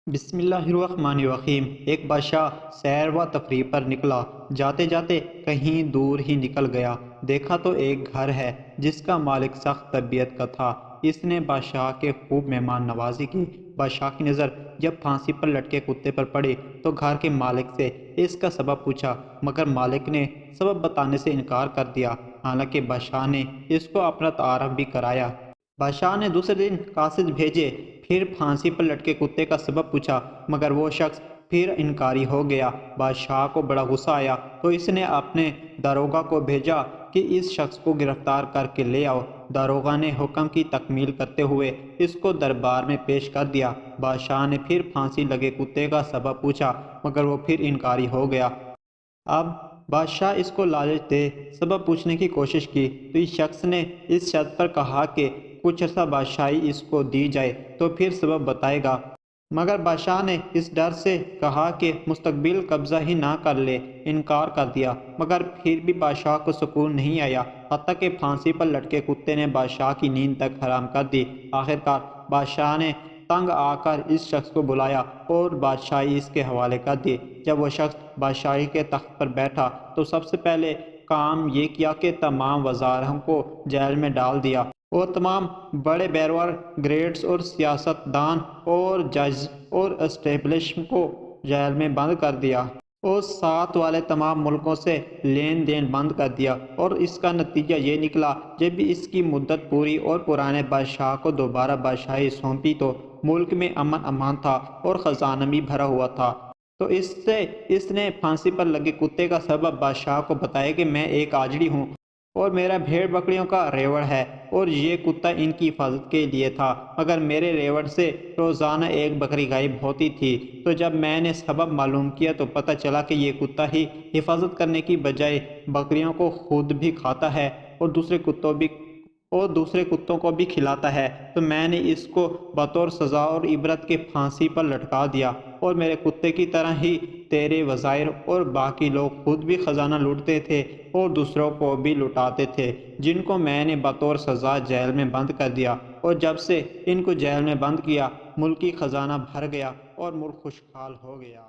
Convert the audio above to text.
بسم اللہ الرحمن الرحیم۔ ایک بادشاہ سیر و تفریح پر نکلا، جاتے جاتے کہیں دور ہی نکل گیا۔ دیکھا تو ایک گھر ہے جس کا مالک سخت طبیعت کا تھا۔ اس نے بادشاہ کے خوب مہمان نوازی کی۔ بادشاہ کی نظر جب پھانسی پر لٹکے کتے پر پڑی تو گھر کے مالک سے اس کا سبب پوچھا، مگر مالک نے سبب بتانے سے انکار کر دیا، حالانکہ بادشاہ نے اس کو اپنا تعارف بھی کرایا۔ بادشاہ نے دوسرے دن قاصد بھیجے، پھر پھانسی پر لٹکے کتے کا سبب پوچھا، مگر وہ شخص پھر انکاری ہو گیا۔ بادشاہ کو بڑا غصہ آیا تو اس نے اپنے داروغہ کو بھیجا کہ اس شخص کو گرفتار کر کے لے آؤ۔ داروغہ نے حکم کی تکمیل کرتے ہوئے اس کو دربار میں پیش کر دیا۔ بادشاہ نے پھر پھانسی لگے کتے کا سبب پوچھا، مگر وہ پھر انکاری ہو گیا۔ اب بادشاہ اس کو لالچ دے سبب پوچھنے کی کوشش کی تو اس شخص نے اس شرط پر کہا کہ کچھ عرصہ بادشاہی اس کو دی جائے تو پھر سبب بتائے گا، مگر بادشاہ نے اس ڈر سے کہا کہ مستقبل قبضہ ہی نہ کر لے، انکار کر دیا۔ مگر پھر بھی بادشاہ کو سکون نہیں آیا، حتیٰ کہ پھانسی پر لٹکے کتے نے بادشاہ کی نیند تک حرام کر دی۔ آخرکار بادشاہ نے تنگ آ کر اس شخص کو بلایا اور بادشاہی اس کے حوالے کر دی۔ جب وہ شخص بادشاہی کے تخت پر بیٹھا تو سب سے پہلے کام یہ کیا کہ تمام وزراء کو جیل میں ڈال دیا اور تمام بڑے بیرور گریڈز اور سیاست دان اور جج اور اسٹیبلشمنٹ کو جیل میں بند کر دیا اور ساتھ والے تمام ملکوں سے لین دین بند کر دیا۔ اور اس کا نتیجہ یہ نکلا، جب بھی اس کی مدت پوری اور پرانے بادشاہ کو دوبارہ بادشاہی سونپی تو ملک میں امن امان تھا اور خزانہ بھی بھرا ہوا تھا۔ تو اس نے پھانسی پر لگے کتے کا سبب بادشاہ کو بتایا کہ میں ایک آجڑی ہوں اور میرا بھیڑ بکریوں کا ریوڑ ہے اور یہ کتا ان کی حفاظت کے لیے تھا، مگر میرے ریوڑ سے روزانہ ایک بکری غائب ہوتی تھی۔ تو جب میں نے سبب معلوم کیا تو پتہ چلا کہ یہ کتا ہی حفاظت کرنے کی بجائے بکریوں کو خود بھی کھاتا ہے اور دوسرے کتوں کو بھی کھلاتا ہے۔ تو میں نے اس کو بطور سزا اور عبرت کے پھانسی پر لٹکا دیا، اور میرے کتے کی طرح ہی تیرے وزیر اور باقی لوگ خود بھی خزانہ لوٹتے تھے اور دوسروں کو بھی لٹاتے تھے، جن کو میں نے بطور سزا جیل میں بند کر دیا۔ اور جب سے ان کو جیل میں بند کیا، ملکی خزانہ بھر گیا اور ملک خوشحال ہو گیا۔